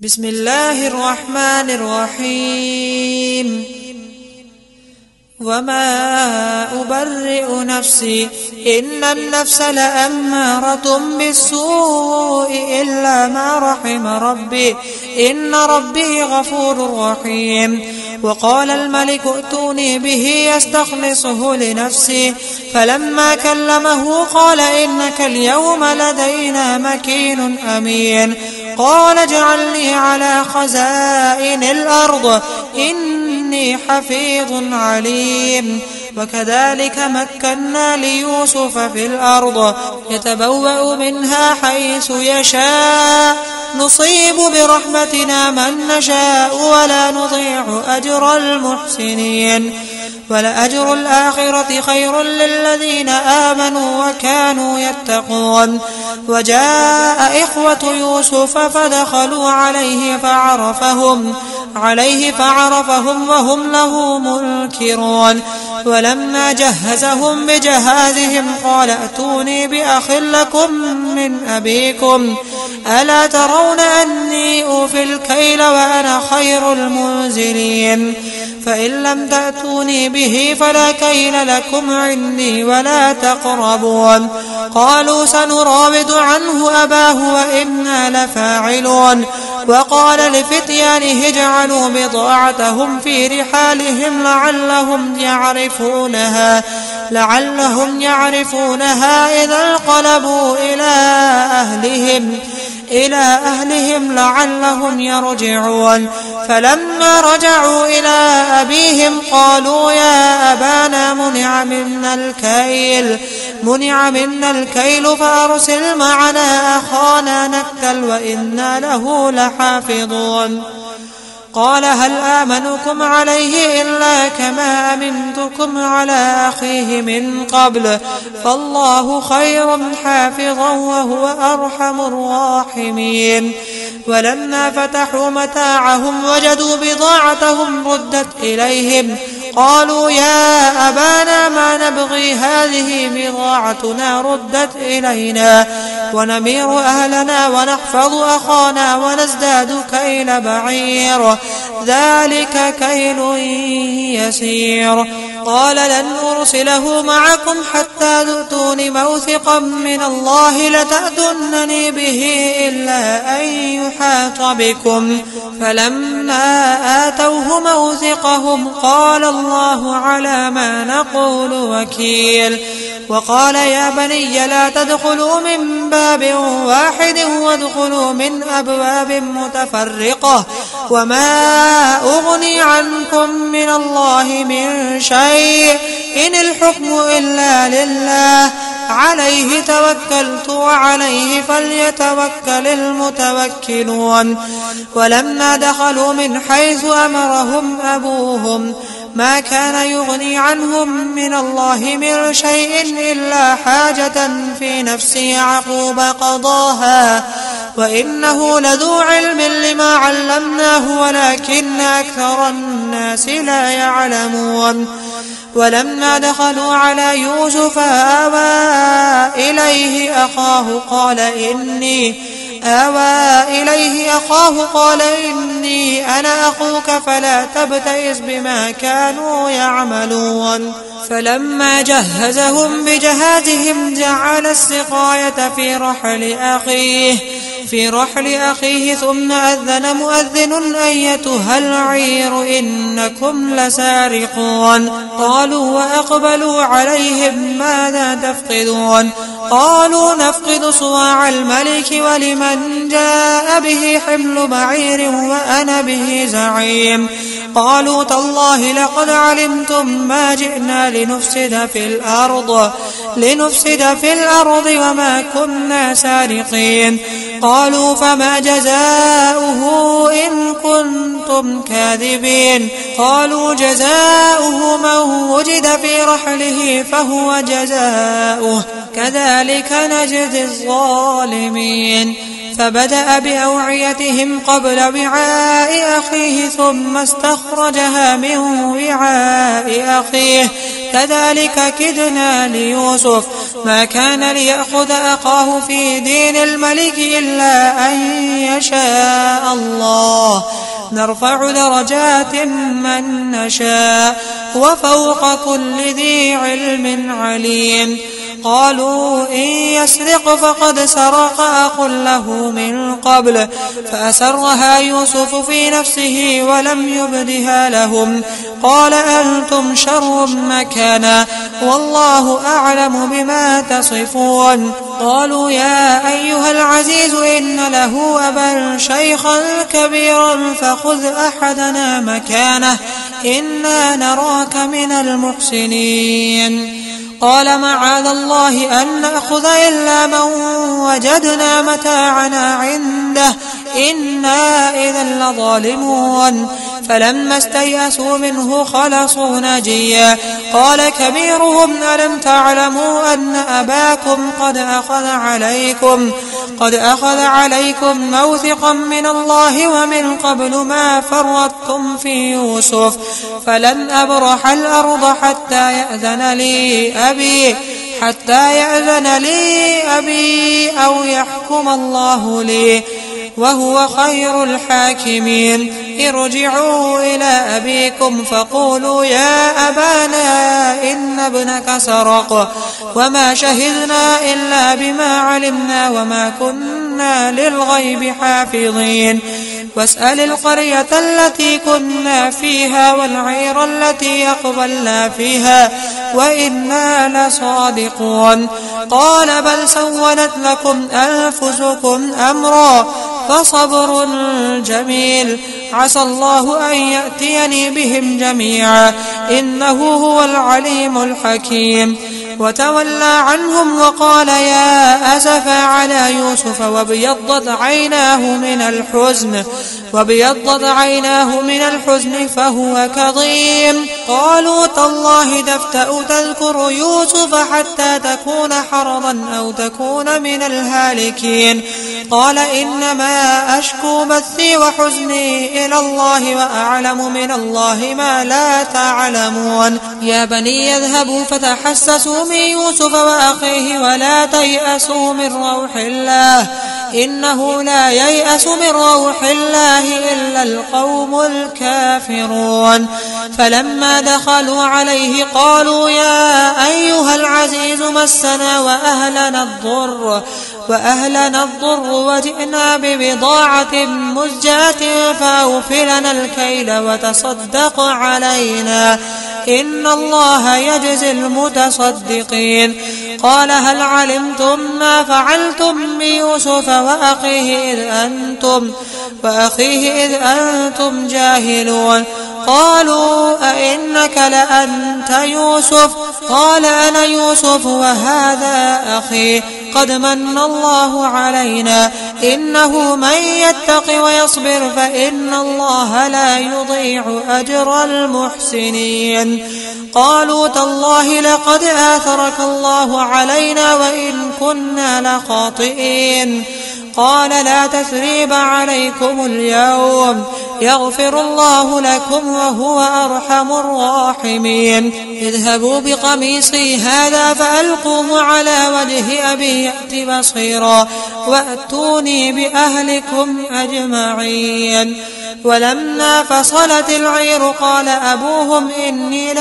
بسم الله الرحمن الرحيم وما أبرئ نفسي إن النفس لأمارة بالسوء إلا ما رحم ربي إن ربي غفور رحيم. وقال الملك ائتوني به يستخلصه لنفسي فلما كلمه قال إنك اليوم لدينا مكين أمين. قال اجعلني على خزائن الأرض إني حفيظ عليم. وكذلك مكنا ليوسف في الأرض يتبوأ منها حيث يشاء نصيب برحمتنا من نشاء ولا نضيع أجر المحسنين ولأجر الآخرة خير للذين آمنوا وكانوا يتقون. وجاء إخوة يوسف فدخلوا عليه فعرفهم وهم له منكرون. ولما جهزهم بجهازهم قال ائتوني بأخ لكم من أبيكم ألا ترون أني أوفي الكيل وأنا خير المنزلين فإن لم تأتوني به فلا كيل لكم عندي ولا تقربون. قالوا سنراود عنه أباه وإنا لفاعلون. وقال لفتيانه اجعلوا بضاعتهم في رحالهم لعلهم يعرفونها إذا انقلبوا إلى أهلهم لعلهم يرجعون. فلما رجعوا إلى أبيهم قالوا يا أبانا منع منا الكيل فأرسل معنا أخانا نكتل وإنا له لحافظون. قال هل آمنكم عليه إلا كما أمنتكم على أخيه من قبل فالله خير حافظا وهو أرحم الراحمين. ولما فتحوا متاعهم وجدوا بضاعتهم ردت إليهم قالوا يا أبانا ما نبغي هذه بضاعتنا ردت إلينا ونمير أهلنا ونحفظ أخانا ونزداد كيل بعير ذلك كيل يسير. قال لن أرسله معكم حتى تؤتون موثقا من الله لتأتونني به إلا أن يحاط بكم. فلما آتوه موثقهم قال الله على ما نقول وكيل. وقال يا بني لا تدخلوا من باب واحد وادخلوا من أبواب متفرقة وما أغني عنكم من الله من شيء إن الحكم إلا لله عليه توكلت وعليه فليتوكل المتوكلون. ولما دخلوا من حيث أمرهم أبوهم ما كان يغني عنهم من الله من شيء إلا حاجة في نفس يعقوب قضاها وإنه لذو علم لما علمناه ولكن أكثر الناس لا يعلمون. ولما دخلوا على يوسف آوى إليه أخاه قال إني أنا أخوك فلا تبتئس بما كانوا يعملون. فلما جهزهم بجهازهم جعل السقاية في رحل أخيه ثم أذن مؤذن أيتها العير إنكم لسارقون. قالوا وأقبلوا عليهم ماذا تفقدون قالوا نفقد صواع الملك ولمن جاء به حمل بعير وأنا به زعيم. قالوا تالله لقد علمتم ما جئنا لنفسد في الأرض وما كنا سارقين. قالوا فما جزاؤه إن كنتم كاذبين. قالوا جزاؤه من وجد في رحله فهو جزاؤه كذلك نجزي الظالمين. فبدأ بأوعيتهم قبل وعاء أخيه ثم استخرجها من وعاء أخيه كذلك كدنا ليوسف ما كان ليأخذ أخاه في دين الملك إلا أن يشاء الله نرفع درجات من نشاء وفوق كل ذي علم عليم. قالوا إن يسرق فقد سرق أخ له من قبل فأسرها يوسف في نفسه ولم يبدها لهم قال أنتم شر مكانا والله أعلم بما تصفون. قالوا يا أيها العزيز إن له أبا شيخا كبيرا فخذ أحدنا مكانه إنا نراك من المحسنين. قال معاذ الله أن نأخذ إلا من وجدنا متاعنا عنده إنا إذا لظالمون. فلما استيأسوا منه خلصوا نجيا قال كبيرهم ألم تعلموا أن أباكم قد أخذ عليكم موثقا من الله ومن قبل ما فرطتم في يوسف فلن أبرح الأرض حتى يأذن لي أبي أو يحكم الله لي وهو خير الحاكمين. ارجعوا إلى أبيكم فقولوا يا أبانا إن ابنك سرق وما شهدنا إلا بما علمنا وما كنا للغيب حافظين. واسأل القرية التي كنا فيها والعير التي أقبلنا فيها وإنا لصادقون. قال بل سولت لكم أنفسكم أمرا فصبر جميل عسى الله أن يأتيني بهم جميعا إنه هو العليم الحكيم. وتولى عنهم وقال يا أسفا على يوسف وابيضت عيناه من الحزن فهو كظيم. قالوا تالله تفتأ تذكر يوسف حتى تكون حرضا أو تكون من الهالكين. قال إنما أشكو بثي وحزني إلى الله وأعلم من الله ما لا تعلمون. يا بني يذهبوا فتحسسوا من يوسف وأخيه ولا تيأسوا من روح الله إنه لا ييأس من روح الله إلا القوم الكافرون. فلما دخلوا عليه قالوا يا أيها العزيز مسنا وأهلنا الضر وجئنا ببضاعة مزجاة فأوفلنا الكيل وتصدق علينا إن الله يجزي المتصدقين. قال هل علمتم ما فعلتم بيوسف وأخيه إذ أنتم جاهلون. قالوا أئنك لأنت يوسف قال أنا يوسف وهذا أخي قد من الله علينا إنه من يتق ويصبر فإن الله لا يضيع أجر المحسنين. قالوا تالله لقد آثرك الله علينا وإن كنا لخاطئين. قال لا تثريب عليكم اليوم يغفر الله لكم وهو أرحم الراحمين. اذهبوا بقميصي هذا فألقوه على وجه أبي يأت بصيرا وأتوني بأهلكم أجمعين. ولما فصلت العير قال أبوهم إني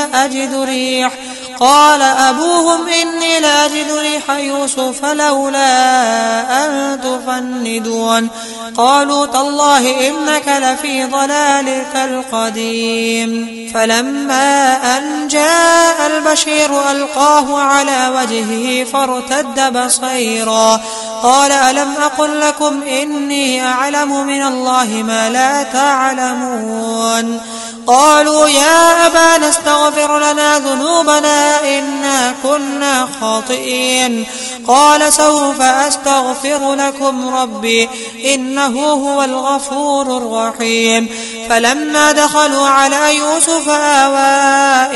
لأجد ريح يوسف لولا أن تفندون. قالوا تالله إنك لفي ضلالك القديم. فلما أن جاء البشير ألقاه على وجهه فارتد بصيرا قال ألم أقل لكم إني أعلم من الله ما لا تعلمون. قالوا يا أبانا استغفر لنا ذنوبنا إنا كنا خاطئين. قال سوف أستغفر لكم ربي إنه هو الغفور الرحيم. فلما دخلوا على يوسف آوى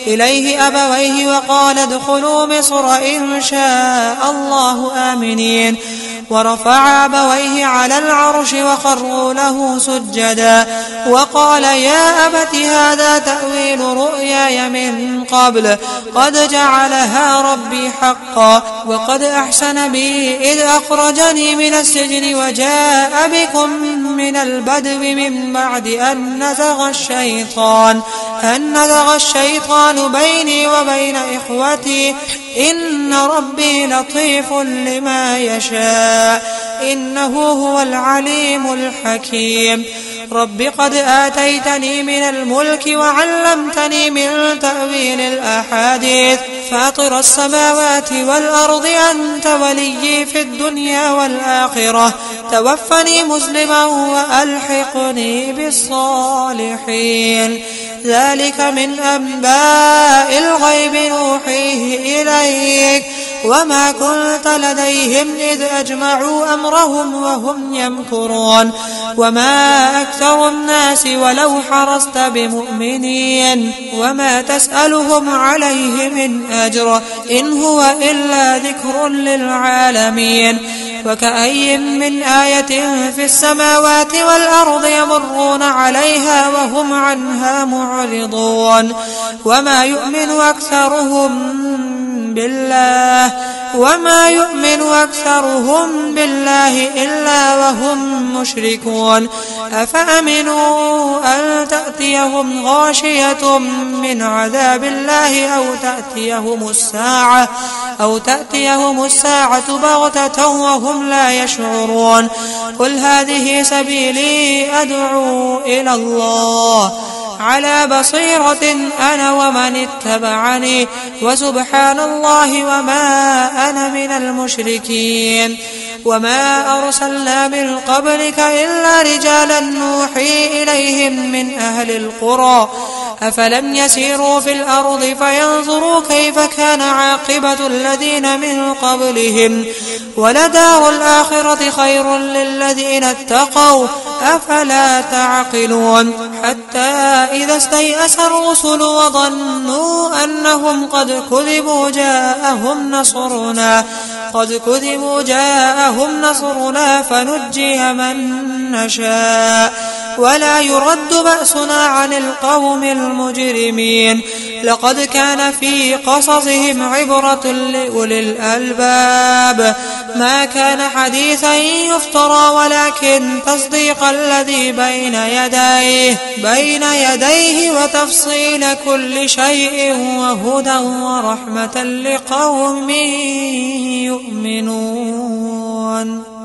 إليه أبويه وقال ادخلوا مصر إن شاء الله آمنين. ورفع أبويه على العرش وخروا له سجدا وقال يا أبت هذا تأويل رؤياي من قبل قد جعلها ربي حقا وقد أحسن بي إذ أخرجني من السجن وجاء بكم من البدو من بعد أن نزغ الشيطان بيني وبين إخوتي إن ربي لطيف لما يشاء إنه هو العليم الحكيم رب قد آتيتني من الملك وعلمتني من تأويل الأحاديث فاطر السماوات والأرض أنت وليي في الدنيا والآخرة توفني مسلما وألحقني بالصالحين ذلك من أنباء الغيب نوحيه إليك وما كنت لديهم إذ أجمعوا أمرهم وهم يمكرون وما أكثر الناس ولو حرصت بمؤمنين وما تسألهم عليه من أجر إن هو إلا ذكر للعالمين وكأي من آية في السماوات والأرض يمرون عليها وهم عنها معرضون وما يؤمن أكثرهم بالله إلا وهم مشركون أفأمنوا أن تأتيهم غاشية من عذاب الله أو تأتيهم الساعة بغتة وهم لا يشعرون قل هذه سبيلي أدعو إلى الله على بصيرة أنا ومن اتبعني وسبحان الله وما أنا من المشركين وما أرسلنا من قبلك إلا رجالا نوحي إليهم من أهل القرى أفلم يسيروا في الأرض فينظروا كيف كان عاقبة الذين من قبلهم ولدار الآخرة خير للذين اتقوا أفلا تعقلون حتى إذا استيأس الرسل وظنوا أنهم قد كذبوا جاءهم نصرنا فنجي من نشاء ولا يرد بأسنا عن القوم المجرمين لقد كان في قصصهم عبرة لأولي الألباب ما كان حديثا يفترى ولكن تصديق الذي بين يديه وتفصيل كل شيء وهدى ورحمة لقوم يؤمنون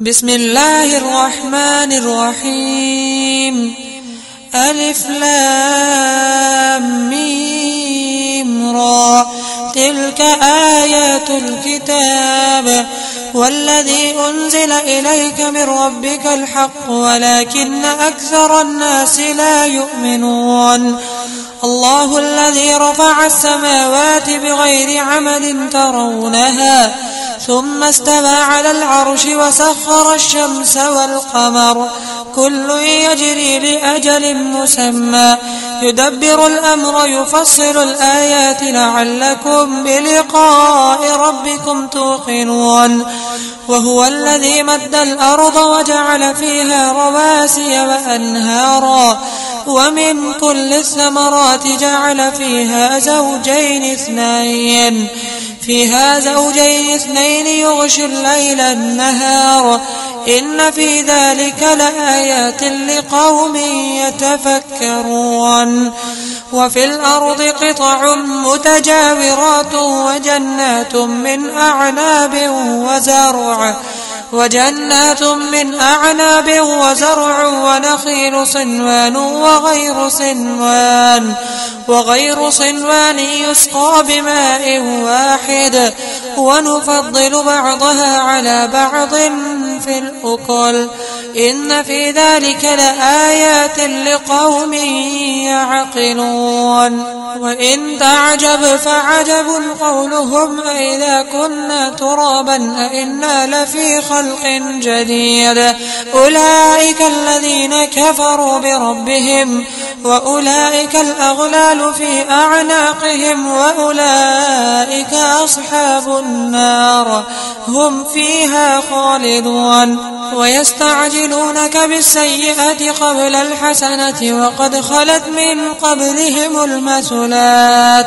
بسم الله الرحمن الرحيم ألف لام ميم را تلك آيات الكتاب والذي أنزل إليك من ربك الحق ولكن أكثر الناس لا يؤمنون الله الذي رفع السماوات بغير عمد ترونها ثم استوى على العرش وسخر الشمس والقمر كل يجري لأجل مسمى يدبر الأمر يفصل الآيات لعلكم بلقاء ربكم توقنون وهو الذي مد الأرض وجعل فيها رواسي وأنهارا ومن كل الثمرات جعل فيها زوجين اثنين يغشي الليل النهار إن في ذلك لآيات لقوم يتفكرون وفي الأرض قطع متجاورات وجنات من أعناب وزرع ونخيل صنوان وغير صنوان يسقى بماء واحد ونفضل بعضها على بعض في الأكل إن في ذلك لآيات لقوم يعقلون وإن تعجب فعجب قولهم أئذا كنا ترابا أئنا لفي خلق جديد أولئك الذين كفروا بربهم وأولئك الأغلال في أعناقهم وأولئك أصحاب النار هم فيها خالدون ويستعجلونك بالسيئة قبل الحسنة وقد خلت من قبلهم المثلات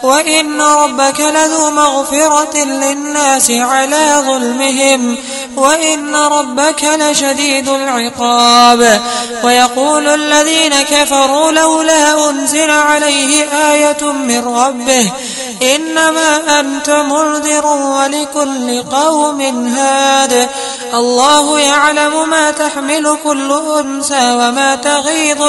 وإن ربك لذو مغفرة للناس على ظلمهم وإن ربك لشديد العقاب ويقول الذين كفروا لولا أنزل عليه آية من ربه إنما أنت منذر ولكل قوم هاد الله يعلم ما تحمل كل أنثى وما تغيض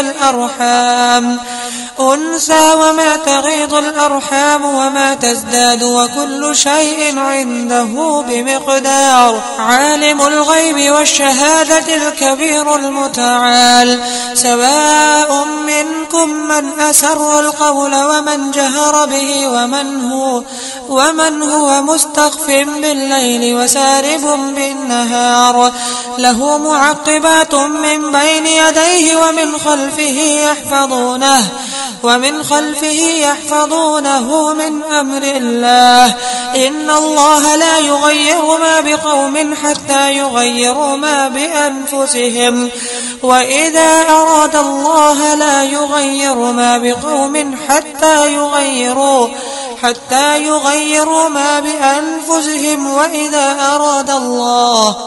الأرحام وما تزداد وكل شيء عنده بمقدار عالم الغيب والشهادة الكبير المتعال سواء منكم من أسر القول ومن جهر به ومن هو مستخف بالليل وسارب بالنهار له معقبات من بين يديه ومن خلفه يحفظونه من أمر الله إن الله لا يغير ما بقوم حتى يغيروا ما بأنفسهم وإذا أراد الله لا يغير ما بقوم حتى يغيروا ما بأنفسهم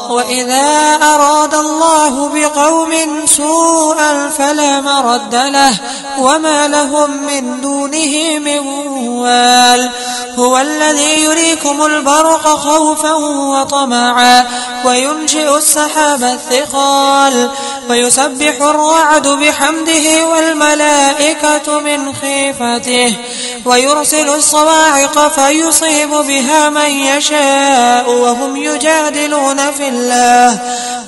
وإذا أراد الله بقوم سوءا فلا مرد له وما لهم من دونه من وال هو الذي يريكم البرق خوفا وطمعا وينشئ السحاب الثقال ويسبح الرعد بحمده والملائكة من خيفته ويرسل الصواعق فيصيب بها من يشاء وهم يجادلون في الله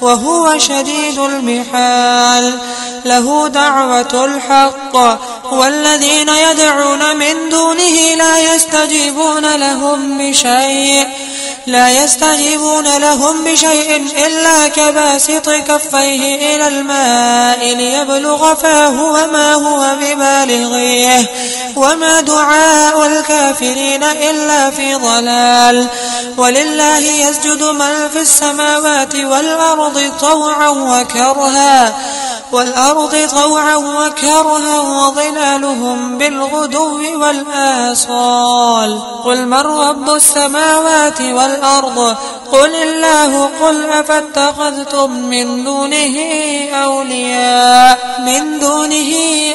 وهو شديد المحال له دعوة الحق والذين يدعون من دونه لا يستجيبون لهم بشيء إلا كباسط كفيه إلى الماء ليبلغ فاه وما هو ببالغيه وما دعاء الكافرين إلا في ضلال ولله يسجد من في السماوات والأرض طوعا وكرها وظلالهم بالغدو والآصال قل من رب السماوات والأرض قل الله قل أفاتخذتم من دونه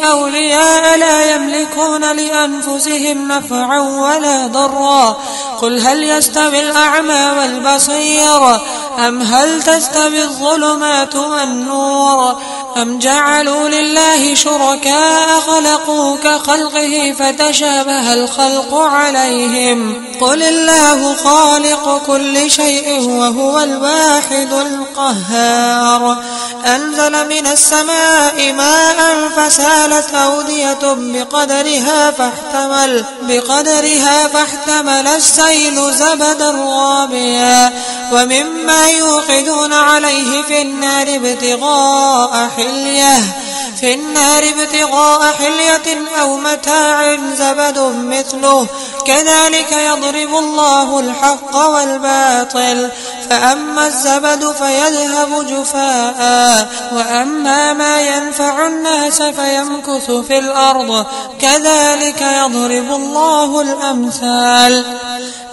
أولياء لا يملكون لأنفسهم نفعا ولا ضرا قل هل يستوي الأعمى والبصير أم هل تستوي الظلمات والنور أم جعلوا لله شركاء خلقوا كخلقه فتشابه الخلق عليهم قل الله خالق كل شيء وهو الواحد القهار أنزل من السماء ماء فسالت أودية بقدرها فاحتمل السيل زبدا رابيا ومما يوقدون عليه في النار ابتغاء حلية أو متاع زبد مثله كذلك يضرب الله الحق والباطل فأما الزبد فيذهب جفاء وأما ما ينفع الناس فيمكث في الأرض كذلك يضرب الله الأمثال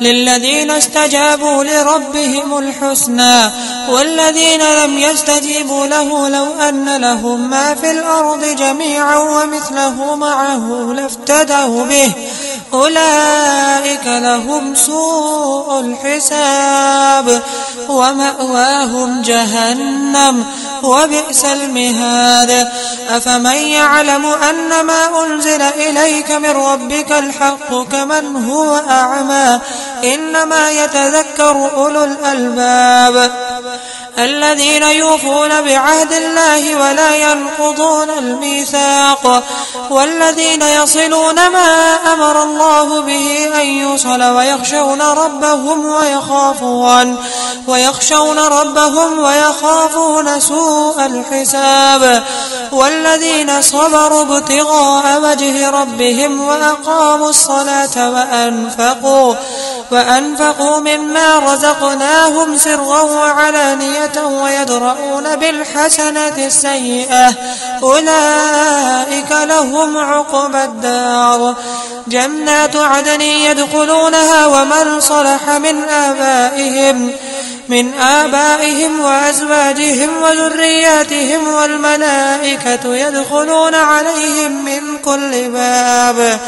للذين استجابوا لربهم الحسنى والذين لم يستجيبوا له لو أن لهم ما في الأرض جميعا ومثله معه لافتدوا به أولئك لهم سوء الحساب ومأواهم جهنم وبئس المهاد أفمن يعلم أن ما أنزل إليك من ربك الحق كمن هو أعمى إنما يتذكر أولو الألباب الذين يوفون بعهد الله ولا ينقضون الميثاق والذين يصلون ما أمر الله به أن يوصل ويخشون ربهم ويخافون سوء الحساب والذين صبروا ابتغاء وجه ربهم وأقاموا الصلاة وأنفقوا مما رزقناهم سرا وعلانية ويدرؤون بالحسنة السيئة أولئك لهم عقبى الدار جنات عدن يدخلونها ومن صلح من آبائهم وأزواجهم وذرياتهم والملائكة يدخلون عليهم من كل باب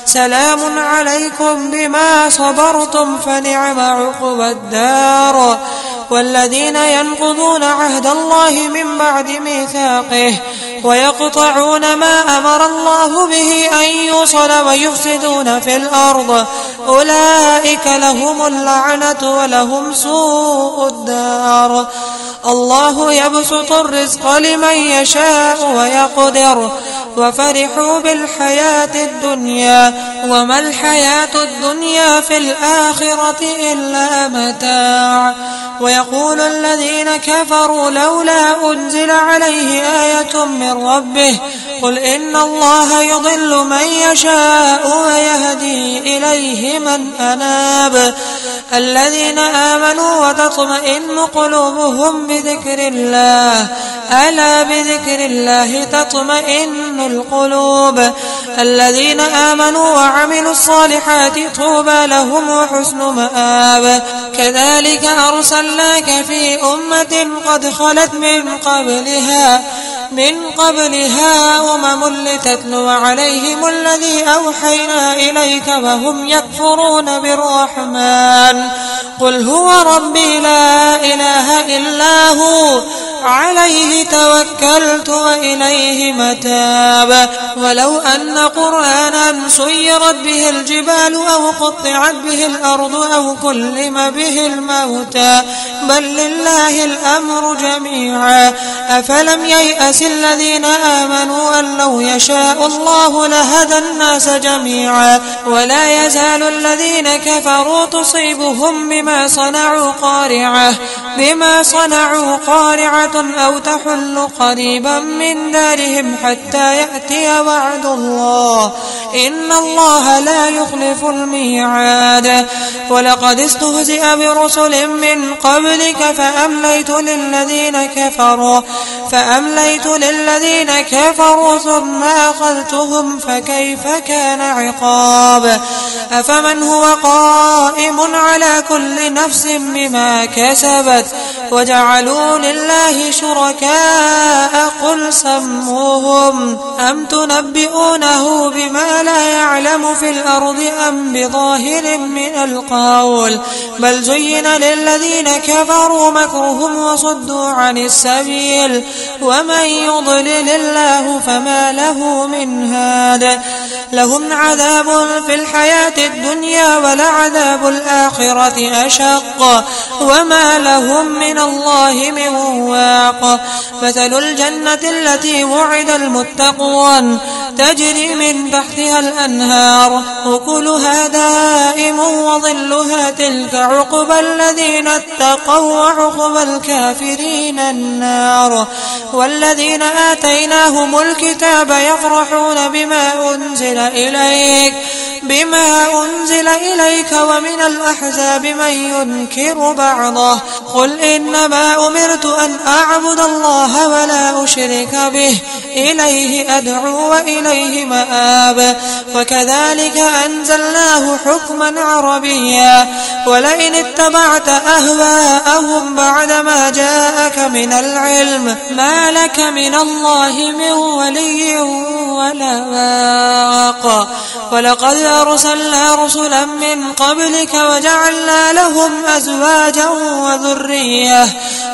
سلام عليكم بما صبرتم فنعم عقبى الدار والذين ينقضون عهد الله من بعد ميثاقه ويقطعون ما أمر الله به أن يوصل ويفسدون في الأرض أولئك لهم اللعنة ولهم سوء الدار الله يبسط الرزق لمن يشاء ويقدر وفرحوا بالحياة الدنيا وما الحياة الدنيا في الآخرة إلا متاع ويقول الذين كفروا لولا أنزل عليه آية من ربه قل إن الله يضل من يشاء ويهدي إليه من أناب الذين آمنوا وتطمئن قلوبهم بذكر الله ألا بذكر الله تطمئن القلوب الذين آمنوا وعملوا الصالحات طوبى لهم وحسن مآب كذلك أرسلناك في أمة قد خلت من قبلها لتتلو عليهم الذي أوحينا إليك وهم يكفرون بالرحمن قل هو ربي لا إله إلا هو عليه توكلت وإليه متاب ولو أن قرآنا سيرت به الجبال أو قطعت به الأرض أو كلم به الموتى بل لله الأمر جميعا أفلم ييأس الذين آمنوا أن لو يشاء الله لهدى الناس جميعا ولا يزال الذين كفروا تصيبهم بما صنعوا قارعة أو تحل قريبا من دارهم حتى يأتي وعد الله إن الله لا يخلف الميعاد ولقد استهزئ برسل من قبلك فأمليت للذين كفروا ثم أخذتهم فكيف كان عقاب أفمن هو قائم على كل نفس بما كسبت وجعلوا لله شركاء قل سموهم أم تنبئونه بما لا يعلم في الأرض أم بظاهر من القول بل زين للذين كفروا مكرهم وصدوا عن السبيل ومن يضلل الله فما له من هاد لهم عذاب في الحياة الدنيا ولعذاب الآخرة أشق وما لهم من الله من واق مثل الجنة التي وعد المتقون تجري من تحتها الأنهار أكلها دائم وظلها تلك عقبى الذين اتقوا وعقبى الكافرين النار والذين آتيناهم الكتاب يفرحون بما أنزل إليك ومن الأحزاب من ينكر بعضه قل إنما أمرت أن أعبد الله ولا أشرك به إليه أدعو وإليه مآب وكذلك أنزلناه حكما عربيا ولئن اتبعت أهواءهم بعدما جاءك من العلم ما لك من الله من ولي ولا واق ولقد أرسلنا رسلا من قبلك وجعلنا لهم أزواجا وذرية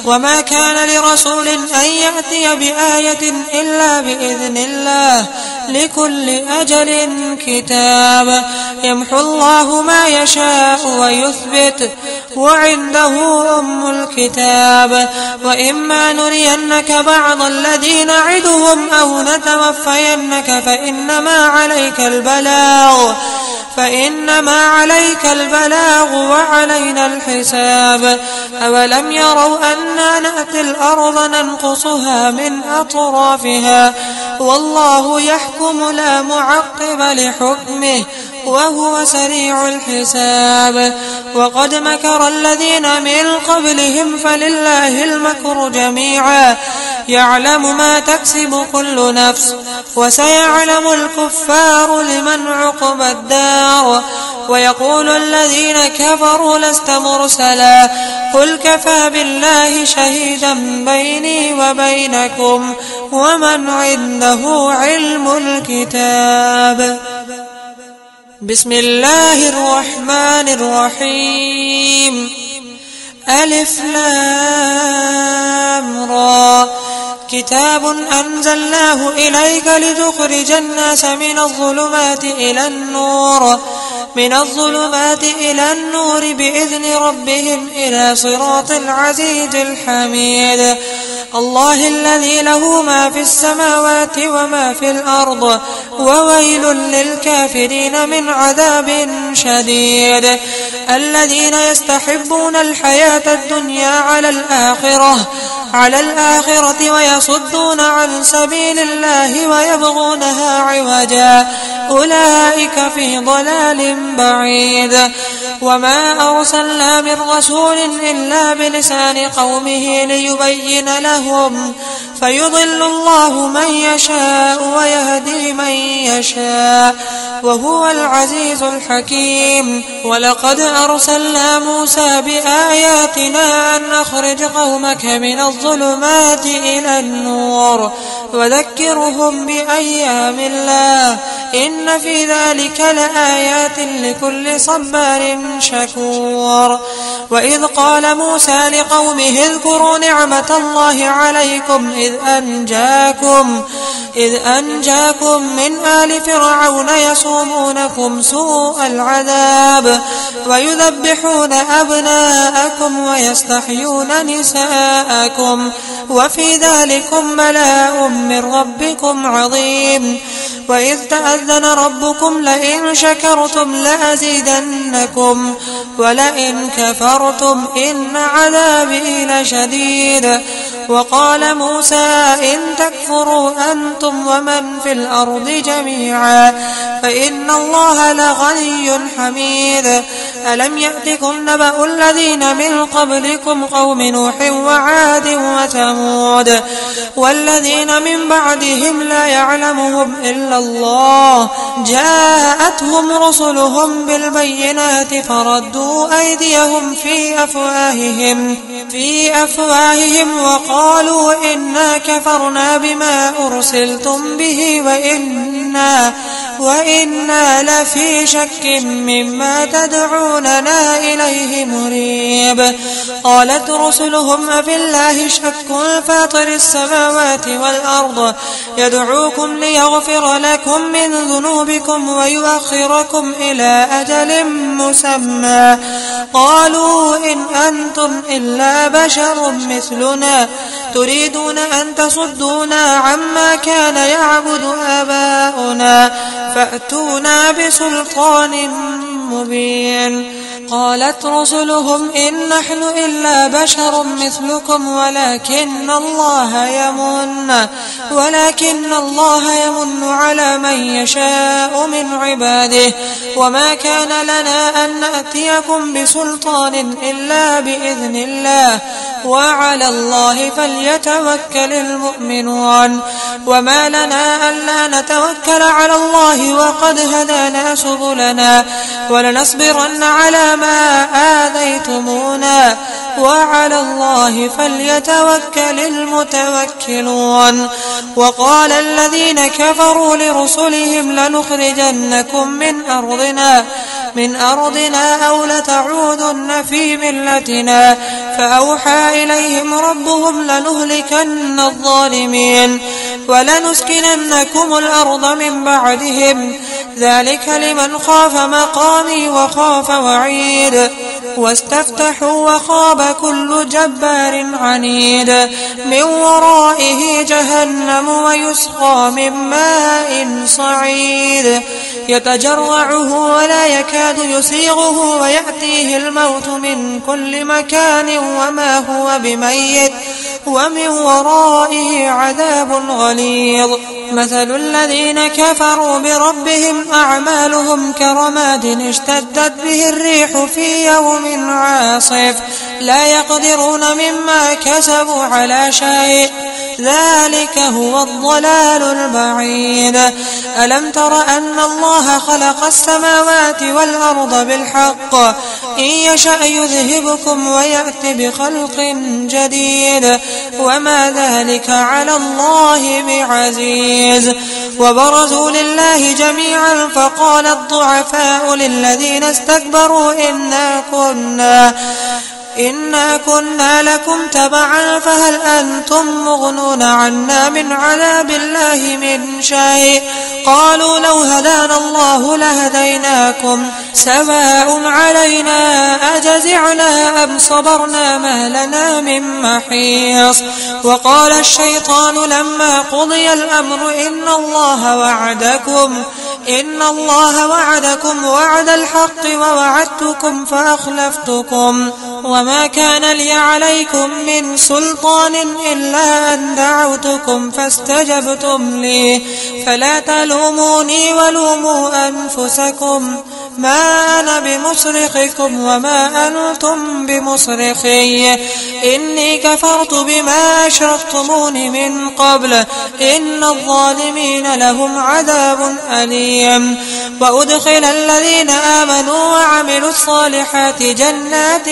وما كان لرسول أن يأتي بآية إلا إلا بإذن الله، لكل أجل كتاب. يمحو الله ما يشاء ويثبت، وعنده أم الكتاب. وإما نرينك بعض الذي نعدهم أو نتوفينك فإنما عليك البلاغ وعلينا الحساب. أولم يروا أنا نأتي الأرض ننقصها من أطرافها، والله يحكم لا معقب لحكمه، وهو سريع الحساب. وقد مكر الذين من قبلهم فلله المكر جميعا، يعلم ما تكسب كل نفس، وسيعلم الكفار لمن عقب الدار. ويقول الذين كفروا لست مرسلا، قل كفى بالله شهيدا بيني وبينكم ومن عنده علم الكتاب. بسم الله الرحمن الرحيم. ألف لام را. كتاب أنزلناه إليك لتخرج الناس من الظلمات إلى النور بإذن ربهم إلى صراط العزيز الحميد. الله الذي له ما في السماوات وما في الأرض، وويل للكافرين من عذاب شديد. الذين يستحبون الحياة الدنيا على الآخرة ويصدون عن سبيل الله ويبغونها عوجا، أولئك في ضلال بعيد. وما أرسلنا من رسول إلا بلسان قومه ليبين لهم، فيضل الله من يشاء ويهدي من يشاء، وهو العزيز الحكيم. ولقد أرسلنا موسى بآياتنا أن أخرج قومك من الظلمات إلى النور وذكرهم بأيام الله، إن في ذلك لآيات لكل صبار شكور. وإذ قال موسى لقومه اذكروا نعمة الله عليكم إذ أنجاكم من آل فرعون يسومونكم سوء العذاب ويذبحون أبناءكم ويستحيون نساءكم، وفي ذلكم بلاء من ربكم عظيم. وإذ تأذن ربكم لئن شكرتم لأزيدنكم ولئن كفرتم إن عذابي لشديد. وقال موسى إن تكفروا أنتم ومن في الأرض جميعا فإن الله لغني حميد. ألم يأتكم نبأ الذين من قبلكم قوم نوح وعاد وثمود والذين من بعدهم لا يعلمهم إلا الله، جاءتهم رسلهم بالبينات فردوا أيديهم في أفواههم وقالوا إنا كفرنا بما أرسلتم به وإنا لفي شك مما تدعوننا إليه مريب. قالت رسلهم أفي الله شك فاطر السماوات والأرض يدعوكم ليغفر لكم من ذنوبكم ويؤخركم إلى أجل مسمى، قالوا إن أنتم إلا بشر مثلنا تريدون أن تصدونا عما كان يعبد آباؤنا فأتونا بسلطان مبين. قالت رسلهم إن نحن إلا بشر مثلكم ولكن الله يمن على من يشاء من عباده، وما كان لنا أن نأتيكم بسلطان إلا بإذن الله، وعلى الله فليتوكل المؤمنون. وما لنا ألا نتوكل على الله وقد هدانا سبلنا ولنصبرن على ما آذيتمونا، وعلى الله فليتوكل المتوكلون. وقال الذين كفروا لرسلهم لنخرجنكم من أرضنا أو لتعودن في ملتنا، فأوحى إليهم ربهم لنهلكن الظالمين ولنسكننكم الأرض من بعدهم ذلك لمن خاف مقامي وخاف وعيد واستفتحوا وخاب كل جبار عنيد من ورائه جهنم ويسقى من ماء صعيد يتجرعه ولا يكاد يسيغه ويأتيه الموت من كل مكان وما هو بميت ومن ورائه عذاب غليظ مثل الذين كفروا بربهم أعمالهم كرماد اشتدت به الريح في يوم عاصف لا يقدرون مما كسبوا على شيء ذلك هو الضلال البعيد ألم تر أن الله خلق السماوات والأرض بالحق إن يشأ يذهبكم ويأتي بخلق جديد وما ذلك على الله بعزيز وبرزوا لله جميعا فقال الضعفاء للذين استكبروا إنا كنا لكم تبعا فهل أنتم مغنون عنا من عذاب الله من شيء قالوا لو هدانا الله لهديناكم سواء علينا أجزعنا أم صبرنا ما لنا من محيص وقال الشيطان لما قضي الأمر إن الله وعدكم وعد الحق ووعدتكم فأخلفتكم وما كان لي عليكم من سلطان إلا أن دعوتكم فاستجبتم لي فلا تلوموني ولوموا أنفسكم ما أنا بمصرخكم وما أنتم بمصرخي إني كفرت بما أشركتمون من قبل إن الظالمين لهم عذاب أليم وأدخل الذين آمنوا وعملوا الصالحات جنات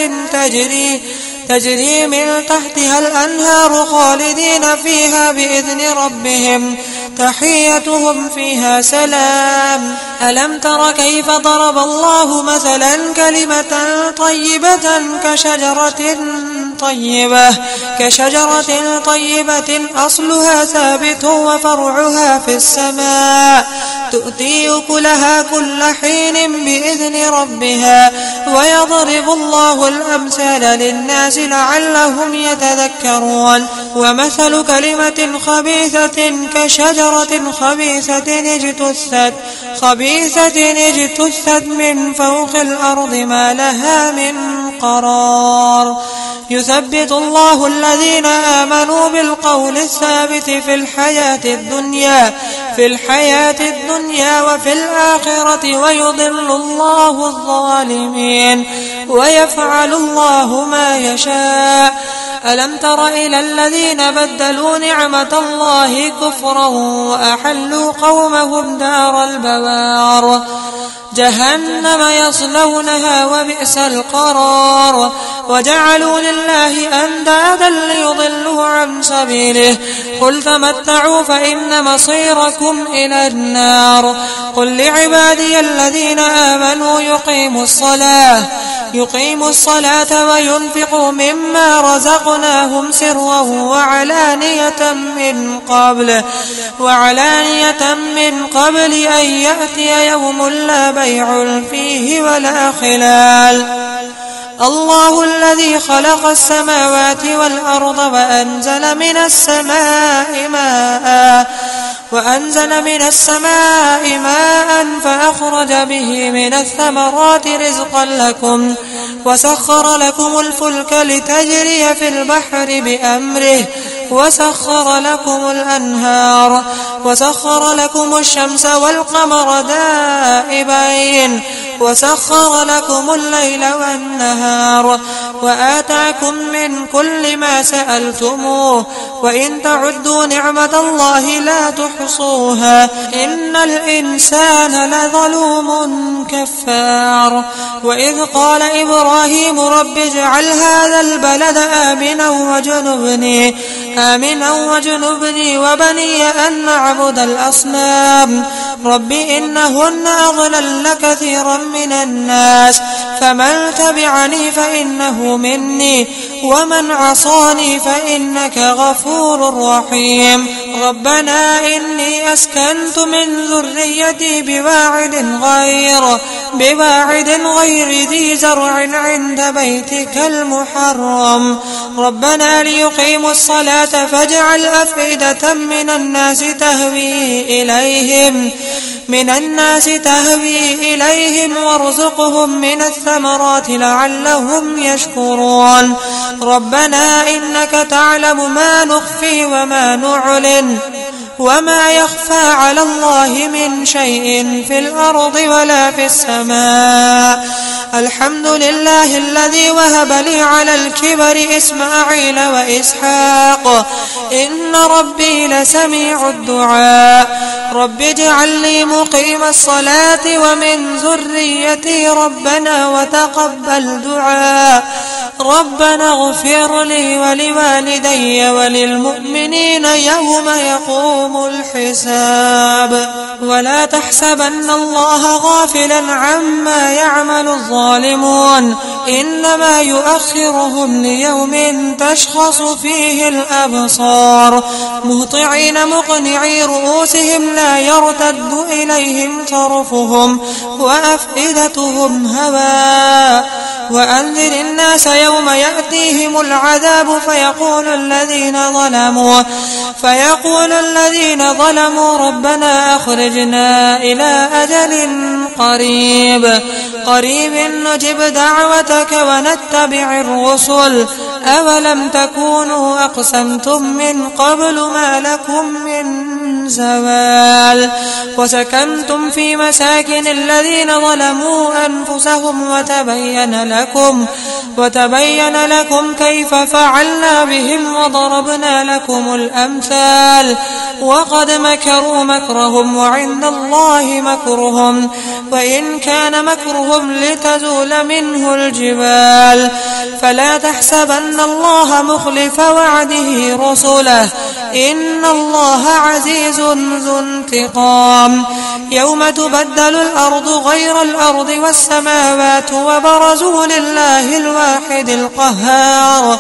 تجري من تحتها الأنهار خالدين فيها بإذن ربهم تحيتهم فيها سلام ألم تر كيف ضرب الله مثلا كلمة طيبة كشجرة طيبة أصلها ثابت وفرعها في السماء تؤتي أكلها كل حين بإذن ربها ويضرب الله الأمثال للناس لعلهم يتذكرون ومثل كلمة خبيثة كشجرة خبيثة اجتثت من فوق الأرض ما لها من قرار يثبت الله الذين آمنوا بالقول الثابت في الحياة الدنيا وفي الآخرة ويضل الله الظالمين ويفعل الله ما يشاء ألم تر إلى الذين بدلوا نعمة الله كفرا وأحلوا قومهم دار البوار جهنم يصلونها وبئس القرار وجعلوا لله أندادا ليضلوا عن سبيله قل تمتعوا فإن مصيركم إلى النار قل لعبادي الذين آمنوا يقيموا الصلاة وينفقوا مما رزقناهم سرا وعلانية من قبل أن يأتي يوم لا بيع فيه ولا خلال الله الذي خلق السماوات والأرض وأنزل من السماء ماء فأخرج به من الثمرات رزقا لكم وسخر لكم الفلك لتجري في البحر بأمره وسخر لكم الأنهار وسخر لكم الشمس والقمر دائبين وسخر لكم الليل والنهار وآتاكم من كل ما سألتموه وإن تعدوا نعمة الله لا تحصوها إن الإنسان لظلوم كفار وإذ قال إبراهيم رب اجعل هذا البلد آمنا وجنبني وبني أن نعبد الأصنام رب إنهن أضللن كثيرا من الناس فمن تبعني فإنه مني ومن عصاني فإنك غفور رحيم ربنا إني أسكنت من ذريتي بواعد غير ذي زرع عند بيتك المحرم ربنا ليقيموا الصلاة فاجعل أفئدة من الناس تهوي إليهم وارزقهم من الثمرات لعلهم يشكرون ربنا إنك تعلم ما نخفي وما نعلن وما يخفى على الله من شيء في الأرض ولا في السماء الحمد لله الذي وهب لي على الكبر إسماعيل وإسحاق إن ربي لسميع الدعاء رب اجعل لي مقيم الصلاة ومن ذريتي ربنا وتقبل دعاء ربنا اغفر لي ولوالدي وللمؤمنين يوم يقوم الحساب ولا تحسبن الله غافلا عما يعمل الظالمون إنما يؤخرهم ليوم تشخص فيه الأبصار مهطعين مقنعي رؤوسهم لا يرتد إليهم طرفهم وأفئدتهم هواء وأنذر الناس يوم يأتيهم العذاب فيقول الذين ظلموا ربنا أخرجنا إلى أجل قريب نجب دعوتك ونتبع الرسل أولم تكونوا أقسمتم من قبل ما لكم من زوال وسكنتم في مساكن الذين ظلموا أنفسهم وتبين لكم كيف فعلنا بهم وضربنا لكم الأمثال وقد مكروا مكرهم وعند الله مكرهم وإن كان مكرهم لتزول منه الجبال فلا تحسبن الله مخلف وعده رسله إن الله عزيز ذو انتقام يوم تبدل الأرض غير الأرض والسماوات وبرزوا لله الواحد القهار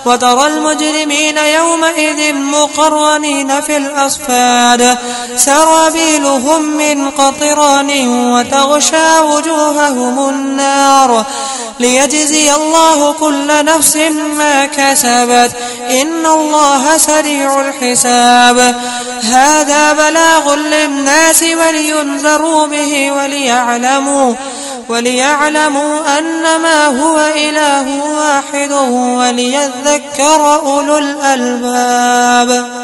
وترى المجرمين يومئذ مقرنين في الأصفاد سرابيلهم من قطران وتغشى وجوههم النار ليجزي الله كل نفس ما كسبت إن الله سريع الحساب هذا بلاغ للناس ولينذروا به وليعلموا أنما هو إله واحد وليذكر أولو الألباب